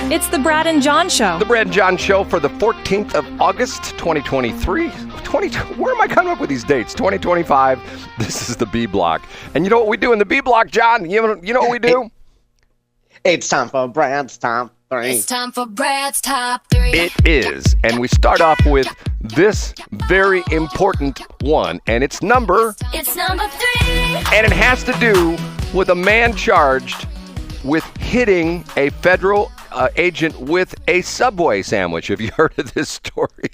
It's the Brad and John Show. The Brad and John Show for the 14th of August, 2023. Where am I coming up with these dates? 2025. This is the B Block. And you know what we do in the B Block, John? You know what we do? It's time for Brad's Top 3. It's time for Brad's Top 3. It is. And we start off with this very important one. And it's number 3. And it has to do with a man charged with hitting a federal agent with a Subway sandwich. Have you heard of this story?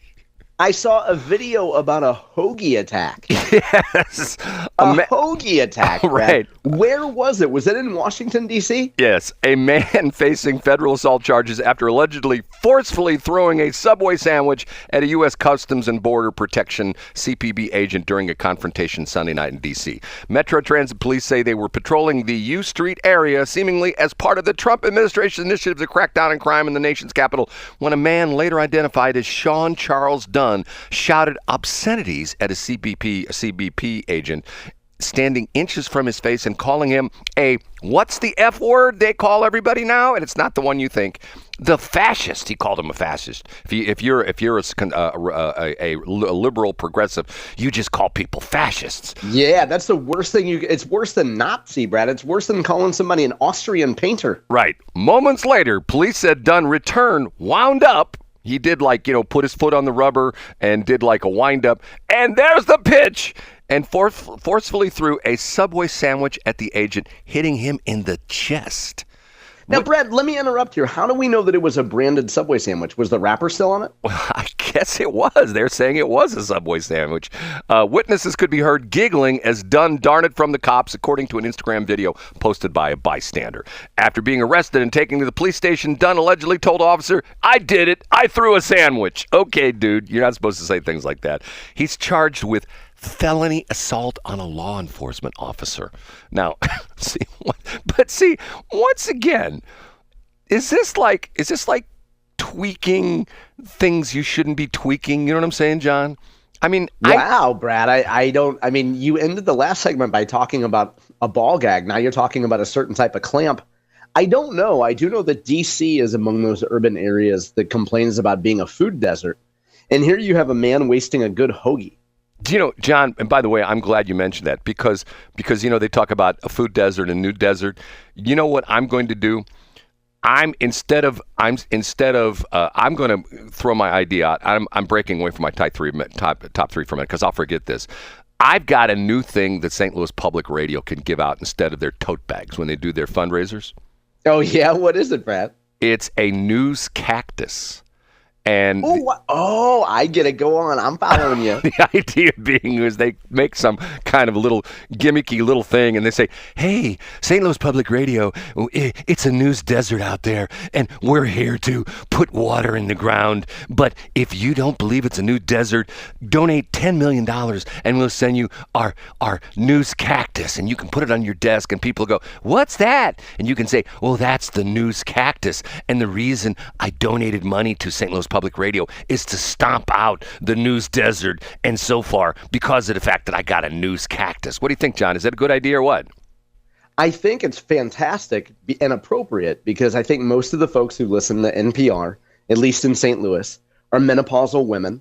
I saw a video about a hoagie attack. Yes. A hoagie attack, Brad. Right. Where was it? Was it in Washington, D.C.? Yes. A man facing federal assault charges after allegedly forcefully throwing a Subway sandwich at a U.S. Customs and Border Protection CBP agent during a confrontation Sunday night in D.C. Metro Transit Police say they were patrolling the U Street area, seemingly as part of the Trump administration's initiative to crack down on crime in the nation's capital, when a man later identified as Sean Charles Dunn shouted obscenities at a CBP agent standing inches from his face and calling him a, what's the F word they call everybody now? And it's not the one you think. The fascist. He called him a fascist. If you're a liberal progressive, you just call people fascists. Yeah, that's the worst thing. It's worse than Nazi, Brad. It's worse than calling somebody an Austrian painter. Right. Moments later, police said Dunn returned, wound up. He did put his foot on the rubber and did like a wind up. And there's the pitch. And forcefully threw a Subway sandwich at the agent, hitting him in the chest. Now, Brad, let me interrupt here. How do we know that it was a branded Subway sandwich? Was the wrapper still on it? Well, I guess it was. They're saying it was a Subway sandwich. Witnesses could be heard giggling as Dunn darted from the cops, according to an Instagram video posted by a bystander. After being arrested and taken to the police station, Dunn allegedly told officer, "I did it. I threw a sandwich." Okay, dude, you're not supposed to say things like that. He's charged with felony assault on a law enforcement officer. Now, see, once again, is this like tweaking things you shouldn't be tweaking? You know what I'm saying, John? I mean, wow, Brad, I mean, you ended the last segment by talking about a ball gag. Now you're talking about a certain type of clamp. I don't know. I do know that DC is among those urban areas that complains about being a food desert. And here you have a man wasting a good hoagie. Do you know, John, and by the way, I'm glad you mentioned that because they talk about a food desert and new desert. You know what I'm going to do? I'm going to throw my idea out. I'm breaking away from my top three for a minute because I'll forget this. I've got a new thing that St. Louis Public Radio can give out instead of their tote bags when they do their fundraisers. Oh, yeah? What is it, Brad? It's a news cactus. And I get it. Go on. I'm following you. The idea being is they make some kind of little gimmicky little thing and they say, "Hey, St. Louis Public Radio, it's a news desert out there and we're here to put water in the ground. But if you don't believe it's a new desert, donate $10 million and we'll send you our news cactus." And you can put it on your desk and people go, "What's that?" And you can say, "Well, that's the news cactus. And the reason I donated money to St. Louis Public Radio is to stomp out the news desert, and so far because of the fact that I got a news cactus." What do you think, John? Is that a good idea or what? I think it's fantastic and appropriate because I think most of the folks who listen to NPR, at least in St. Louis, are menopausal women.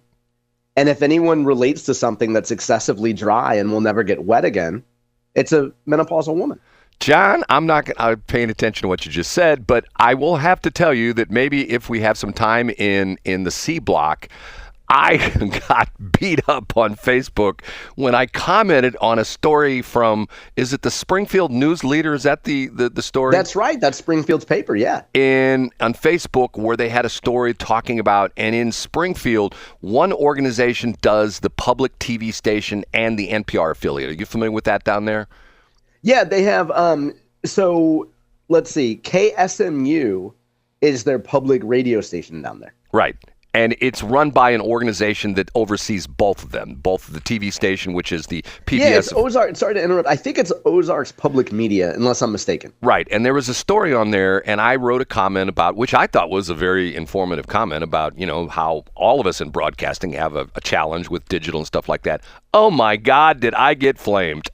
And if anyone relates to something that's excessively dry and will never get wet again, it's a menopausal woman. John, I'm paying attention to what you just said, but I will have to tell you that maybe if we have some time in the C Block, I got beat up on Facebook when I commented on a story from, is it the Springfield News Leader? Is that the story? That's right. That's Springfield's paper, yeah. On Facebook where they had a story talking about, and in Springfield, one organization does the public TV station and the NPR affiliate. Are you familiar with that down there? Yeah, they have, so let's see, KSMU is their public radio station down there. Right. And it's run by an organization that oversees both of them, both the TV station, which is the PBS. Yeah, it's Ozark. Sorry to interrupt. I think it's Ozarks Public Media, unless I'm mistaken. Right. And there was a story on there, and I wrote a comment about, which I thought was a very informative comment about, you know, how all of us in broadcasting have a challenge with digital and stuff like that. Oh, my God, did I get flamed.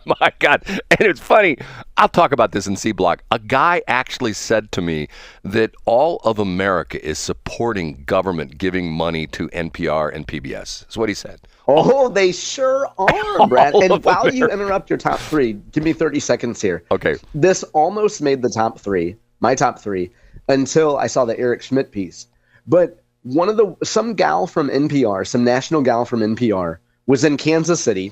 My God. And it's funny. I'll talk about this in C Block. A guy actually said to me that all of America is supporting government giving money to NPR and PBS. That's what he said. Oh, they sure are, Brad. And while you interrupt your top three, give me 30 seconds here. Okay. This almost made the top three, my top three, until I saw the Eric Schmidt piece. But some gal from NPR, some national gal from NPR, was in Kansas City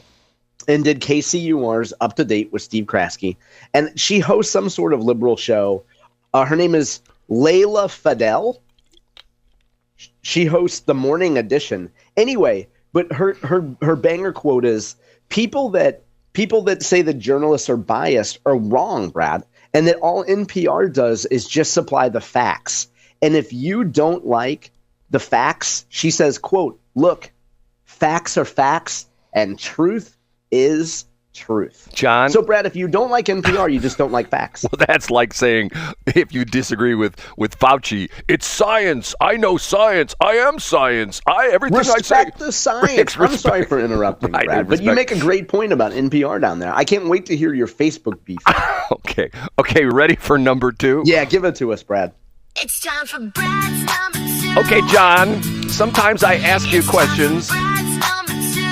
and did KCUR's Up to Date with Steve Kraske. And she hosts some sort of liberal show. Her name is Layla Fadel. She hosts the morning edition. Anyway, but her banger quote is, people that say that journalists are biased are wrong, Brad, and that all NPR does is just supply the facts. And if you don't like the facts, she says, quote, look, facts are facts and truth is truth. John. So, Brad, if you don't like NPR, you just don't like facts. Well, that's like saying if you disagree with Fauci, it's science. I know science. I am science. Everything I say. Respect the science. I'm sorry for interrupting, Brad, but you make a great point about NPR down there. I can't wait to hear your Facebook beef. Okay, ready for number two? Yeah, give it to us, Brad. It's time for Brad's number two. Okay, John, sometimes I ask you questions.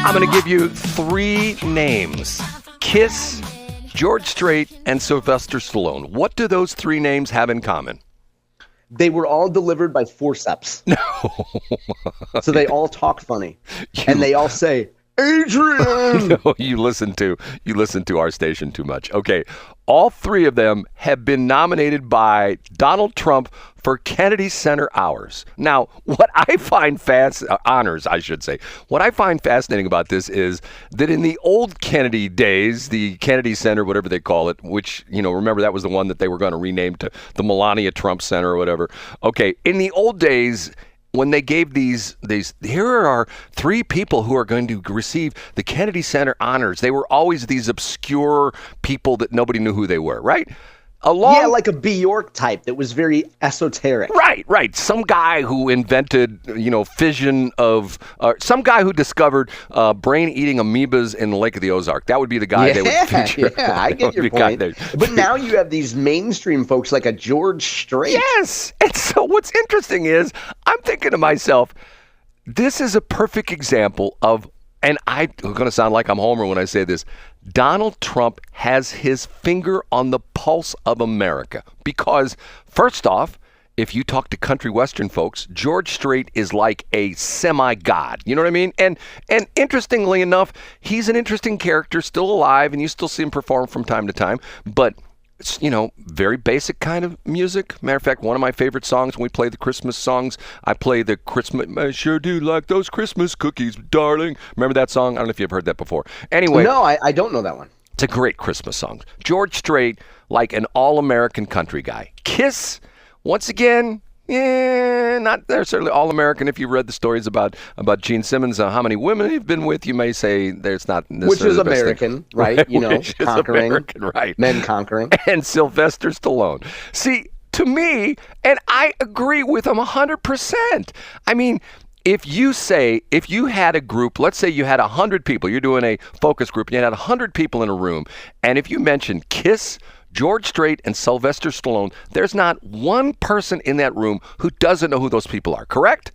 I'm going to give you three names: Kiss, George Strait, and Sylvester Stallone. What do those three names have in common? They were all delivered by forceps. No. So they all talk funny. And they all say, Adrian! No, you listen to our station too much. Okay, all three of them have been nominated by Donald Trump for Kennedy Center Honors. Now, what I find honors, I should say. What I find fascinating about this is that in the old Kennedy days, the Kennedy Center, whatever they call it, which, remember that was the one that they were going to rename to the Melania Trump Center or whatever. Okay, in the old days, when they gave these, here are three people who are going to receive the Kennedy Center Honors. They were always these obscure people that nobody knew who they were, right? Yeah, like a Bjork type that was very esoteric. Right. Some guy who invented, fission of, some guy who discovered brain-eating amoebas in the Lake of the Ozark. That would be the guy they would feature. Yeah, I get your point. But now you have these mainstream folks like a George Strait. Yes. And so what's interesting is I'm thinking to myself, this is a perfect example of, and I'm going to sound like I'm Homer when I say this, Donald Trump has his finger on the pulse of America. Because, first off, if you talk to country western folks, George Strait is like a semi-god. You know what I mean? And interestingly enough, he's an interesting character, still alive, and you still see him perform from time to time. But it's, very basic kind of music. Matter of fact, one of my favorite songs when we play the Christmas songs, I play the Christmas, I sure do like those Christmas cookies, darling. Remember that song? I don't know if you've heard that before. Anyway. No, I don't know that one. It's a great Christmas song. George Strait, like an all-American country guy. Kiss, once again, not necessarily all-American. If you read the stories about Gene Simmons, how many women he've been with, you may say there's not necessarily which is the best American, thing. right? Conquering, American, right? Men conquering. And Sylvester Stallone. See, to me, and I agree with him 100%. I mean, if you had a group, let's say you had 100 people, you're doing a focus group, and you had 100 people in a room, and if you mentioned Kiss, George Strait, and Sylvester Stallone, there's not one person in that room who doesn't know who those people are, correct?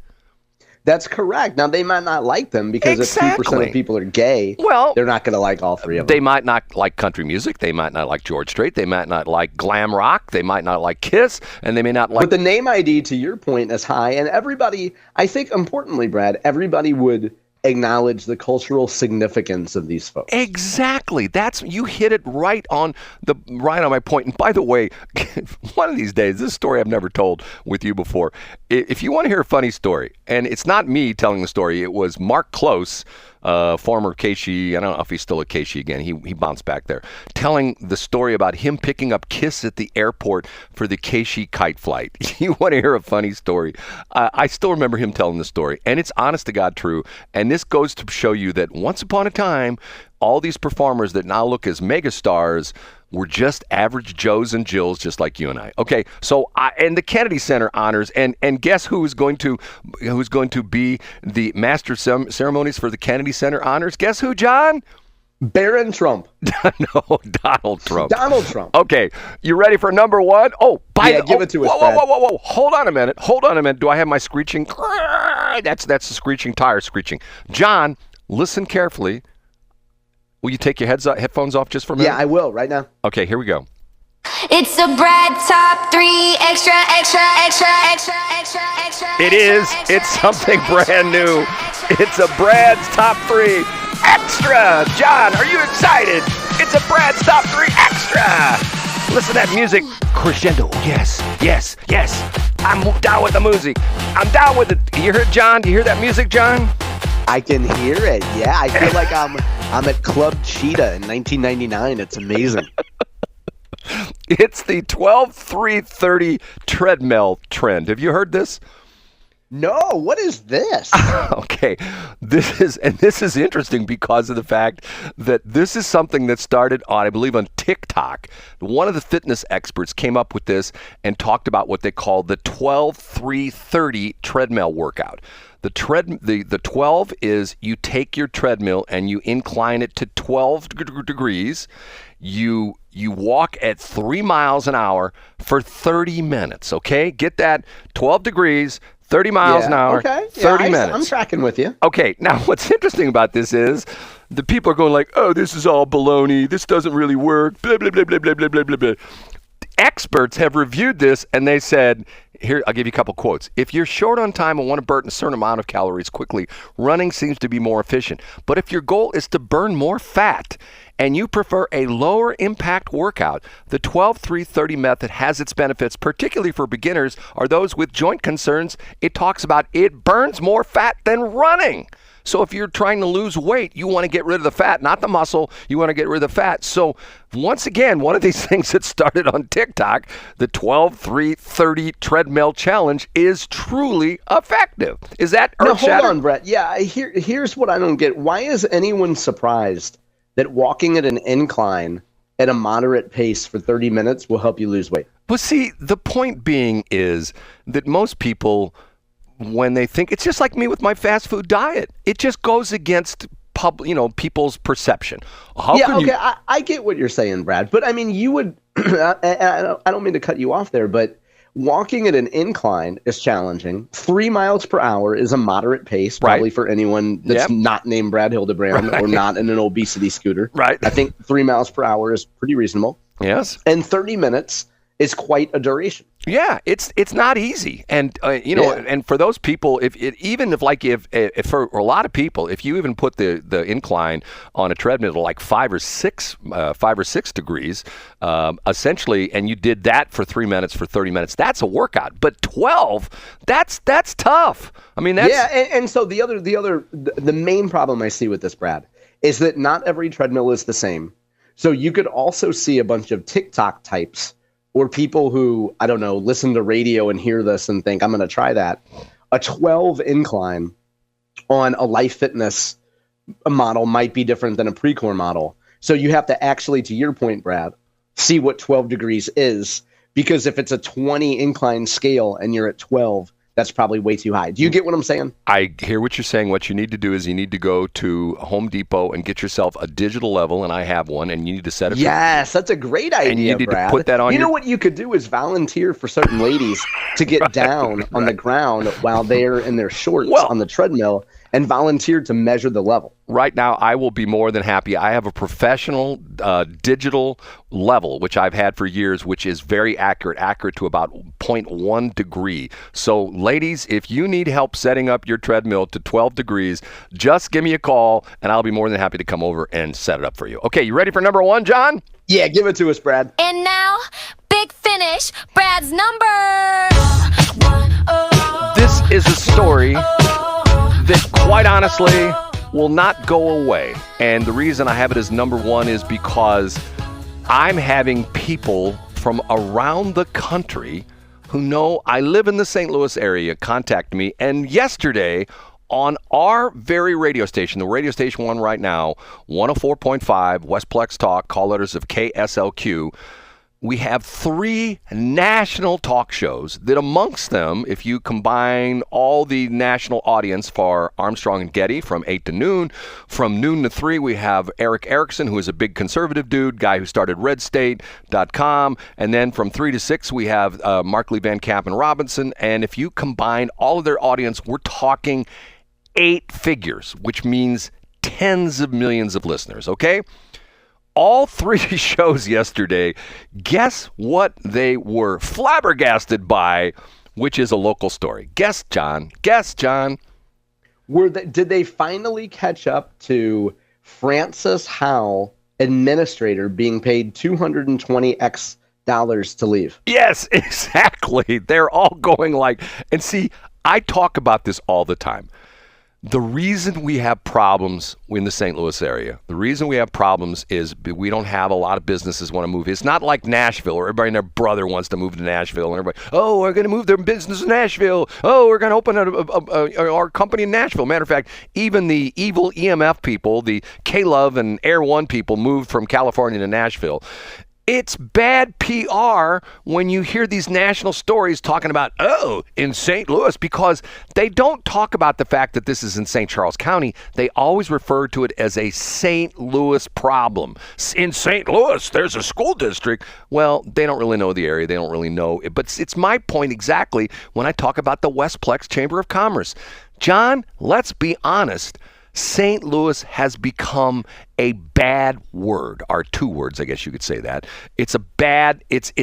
That's correct. Now, they might not like them because if 2% of people are gay, they're not going to like all three of them. They might not like country music. They might not like George Strait. They might not like glam rock. They might not like Kiss. And they may not like... But the name ID, to your point, is high. And everybody, I think importantly, Brad, everybody would acknowledge the cultural significance of these folks. Exactly. You hit it right on my point. And by the way, one of these days, this story I've never told with you before. If you want to hear a funny story, and it's not me telling the story, it was Mark Close, former KSHE, I don't know if he's still at KSHE again, he bounced back there, telling the story about him picking up Kiss at the airport for the KSHE kite flight. You want to hear a funny story? I still remember him telling the story, and it's honest to God true, and this goes to show you that once upon a time, all these performers that now look as megastars were just average Joes and Jills, just like you and I. Okay, so and the Kennedy Center Honors, and guess who's going to be the master ceremonies for the Kennedy Center Honors? Guess who, John? Barron Trump. No, Donald Trump. Donald Trump. Okay, you ready for number one? Oh, give it to us, whoa, Brad. whoa. Hold on a minute. Do I have my screeching? That's the screeching tire screeching. John, listen carefully. Will you take your headphones off just for a minute? Yeah, I will right now. Okay, here we go. It's a Brad top 3 extra, extra, extra, extra, extra, extra. It is. It's something brand new. It's a Brad's Top 3 Extra. John, are you excited? It's a Brad's Top 3 Extra. Listen to that music. Crescendo. Yes. I'm down with the music. I'm down with it. You hear it, John? Do you hear that music, John? I can hear it. Yeah, I feel like I'm at Club Cheetah in 1999. It's amazing. It's the 12-3-30 treadmill trend. Have you heard this? No, what is this? Okay, this is interesting because of the fact that this is something that started on, I believe, on TikTok. One of the fitness experts came up with this and talked about what they call the 12-3-30 treadmill workout. The 12 is you take your treadmill and you incline it to 12 degrees. You walk at 3 miles an hour for 30 minutes, okay? Get that? 12 degrees, 30 miles an hour, okay. 30 yeah, minutes. I'm tracking with you. Okay, now what's interesting about this is the people are going like, oh, this is all baloney. This doesn't really work. Blah, blah, blah, blah, blah, blah, blah, blah, blah. Experts have reviewed this and they said, here, I'll give you a couple quotes. If you're short on time and want to burn a certain amount of calories quickly, running seems to be more efficient. But if your goal is to burn more fat and you prefer a lower impact workout, the 12-3-30 method has its benefits, particularly for beginners or those with joint concerns. It talks about it burns more fat than running. So if you're trying to lose weight, you want to get rid of the fat, not the muscle. You want to get rid of the fat. So once again, one of these things that started on TikTok, the 12-3-30 treadmill challenge, is truly effective. Is that earth-shattering? Hold on, Brett. Yeah, here's what I don't get. Why is anyone surprised that walking at an incline at a moderate pace for 30 minutes will help you lose weight? Well, see, the point being is that most people, when they think, it's just like me with my fast food diet. It just goes against people's perception. I get what you're saying, Brad. But I mean, you would. I don't mean to cut you off there, but walking at an incline is challenging. 3 miles per hour is a moderate pace, probably for anyone that's not named Brad Hildebrand or not in an obesity scooter. Right. I think 3 miles per hour is pretty reasonable. Yes. And 30 minutes is quite a duration. Yeah, it's not easy, and and for those people, if for a lot of people, if you even put the incline on a treadmill to like 5 or 6 degrees, essentially, and you did that for 3 minutes for 30 minutes, that's a workout. But 12, that's tough. I mean, that's and so the main problem I see with this, Brad, is that not every treadmill is the same. So you could also see a bunch of TikTok types or people who, I don't know, listen to radio and hear this and think, I'm going to try that. A 12 incline on a Life Fitness model might be different than a Precor model. So you have to actually, to your point, Brad, see what 12 degrees is. Because if it's a 20 incline scale and you're at 12, that's probably way too high. Do you get what I'm saying? I hear what you're saying. What you need to do is you need to go to Home Depot and get yourself a digital level, and I have one, and you need to set it. Yes, that's a great idea, and you need Brad. to put that on. You know what you could do is volunteer for certain ladies to get down on the ground while they're in their shorts on the treadmill and volunteer to measure the level. Right now, I will be more than happy. I have a professional digital level, which I've had for years, which is very accurate to about 0.1 degree. So, ladies, if you need help setting up your treadmill to 12 degrees, just give me a call, and I'll be more than happy to come over and set it up for you. Okay, you ready for number one, John? Yeah, give it to us, Brad. And now, big finish, Brad's number one. This is a story that, quite honestly, will not go away. And the reason I have it as number one is because I'm having people from around the country who know I live in the St. Louis area contact me. And yesterday, on our very radio station, the radio station one right now, 104.5, Westplex Talk, call letters of KSLQ, we have 3 national talk shows that amongst them, if you combine all the national audience for Armstrong and Getty from 8 to noon, from noon to 3, we have Eric Erickson, who is a big conservative dude, guy who started redstate.com. And then from 3 to 6, we have Markley, Van Camp, and Robinson. And if you combine all of their audience, we're talking 8 figures, which means tens of millions of listeners, okay? All 3 shows yesterday, guess what they were flabbergasted by, which is a local story. Guess, John. Guess, John. Did they finally catch up to Francis Howell, administrator, being paid $220x to leave? Yes, exactly. They're all going like, and see, I talk about this all the time. The reason we have problems in the St. Louis area, the reason we have problems is we don't have a lot of businesses want to move. It's not like Nashville, where everybody and their brother wants to move to Nashville, and everybody, oh, we're going to move their business to Nashville. Oh, we're going to open our company in Nashville. Matter of fact, even the evil EMF people, the K-Love and Air One people, moved from California to Nashville. It's bad PR when you hear these national stories talking about, oh, in St. Louis, because they don't talk about the fact that this is in St. Charles County. They always refer to it as a St. Louis problem. In St. Louis, there's a school district. Well, they don't really know the area. They don't really know it. But it's my point exactly when I talk about the Westplex Chamber of Commerce. John, let's be honest. St. Louis has become a bad word, or 2 words, I guess you could say that. It's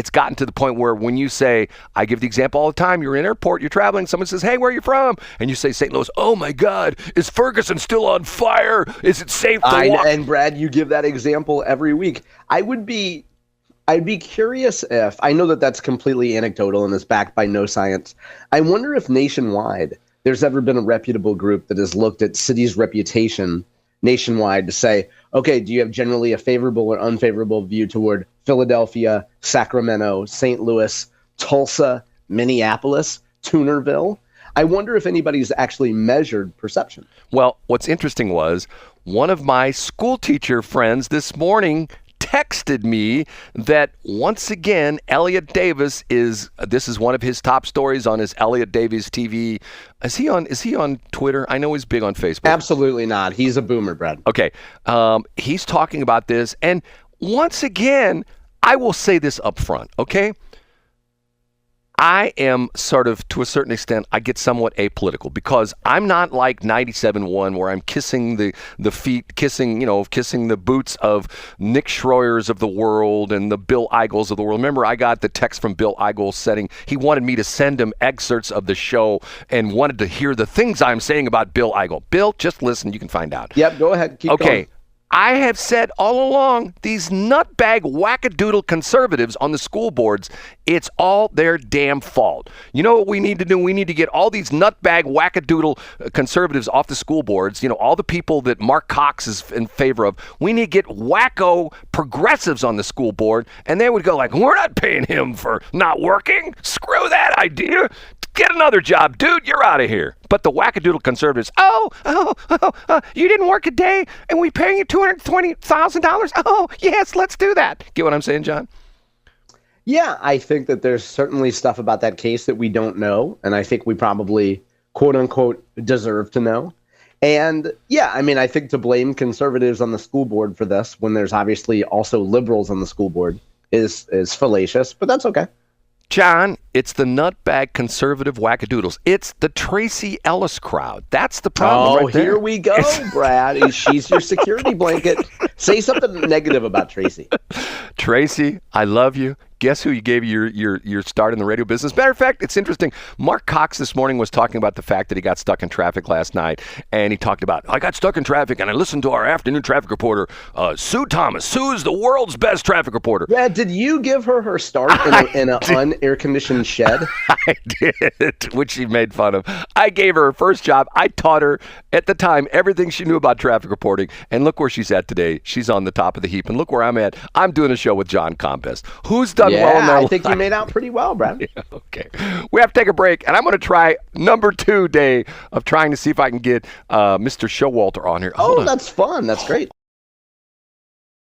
gotten to the point where when you say, I give the example all the time, you're in an airport, you're traveling, someone says, hey, where are you from? And you say St. Louis, oh my God, is Ferguson still on fire? Is it safe to walk? And Brad, you give that example every week. I'd be curious if, I know that that's completely anecdotal and is backed by no science. I wonder if nationwide there's ever been a reputable group that has looked at cities' reputation nationwide to say, okay, do you have generally a favorable or unfavorable view toward Philadelphia, Sacramento, St. Louis, Tulsa, Minneapolis, Toonerville? I wonder if anybody's actually measured perception. Well, what's interesting was one of my school teacher friends this morning texted me that once again, Elliot Davis this is one of his top stories on his Elliot Davis TV. Is he on Twitter? I know he's big on Facebook. Absolutely not. He's a boomer, Brad. Okay. He's talking about this. And once again, I will say this up front, okay? I am sort of, to a certain extent, I get somewhat apolitical because I'm not like 97.1 where I'm kissing the feet, kissing the boots of Nick Schroers of the world and the Bill Eigels of the world. Remember, I got the text from Bill Eigel he wanted me to send him excerpts of the show and wanted to hear the things I'm saying about Bill Eigel. Bill, just listen, you can find out. Yep, go ahead. Keep going. I have said all along, these nutbag wackadoodle conservatives on the school boards, it's all their damn fault. You know what we need to do? We need to get all these nutbag wackadoodle conservatives off the school boards, all the people that Mark Cox is in favor of. We need to get wacko progressives on the school board, and they would go like, we're not paying him for not working. Screw that idea. Get another job, dude. You're out of here. But the wackadoodle conservatives, you didn't work a day and we paying you $220,000? Oh, yes, let's do that. Get what I'm saying, John? Yeah, I think that there's certainly stuff about that case that we don't know. And I think we probably, quote unquote, deserve to know. And yeah, I mean, I think to blame conservatives on the school board for this when there's obviously also liberals on the school board is fallacious, but that's okay. John, it's the nutbag conservative wackadoodles. It's the Tracy Ellis crowd. That's the problem right there. Here we go, Brad. She's your security blanket. Say something negative about Tracy. Tracy, I love you. Guess who you gave your start in the radio business? Matter of fact, it's interesting. Mark Cox this morning was talking about the fact that he got stuck in traffic last night, and he talked about, I got stuck in traffic, and I listened to our afternoon traffic reporter, Sue Thomas. Sue's the world's best traffic reporter. Yeah, did you give her start in an un-air-conditioned shed? I did, which she made fun of. I gave her first job. I taught her, at the time, everything she knew about traffic reporting, and look where she's at today. She's on the top of the heap, and look where I'm at. I'm doing a show with John Compest. Who's done well in their I think you made out pretty well, Brad. Yeah, okay. We have to take a break, and I'm going to try number 2 day of trying to see if I can get Mr. Showalter on here. That's fun. That's great.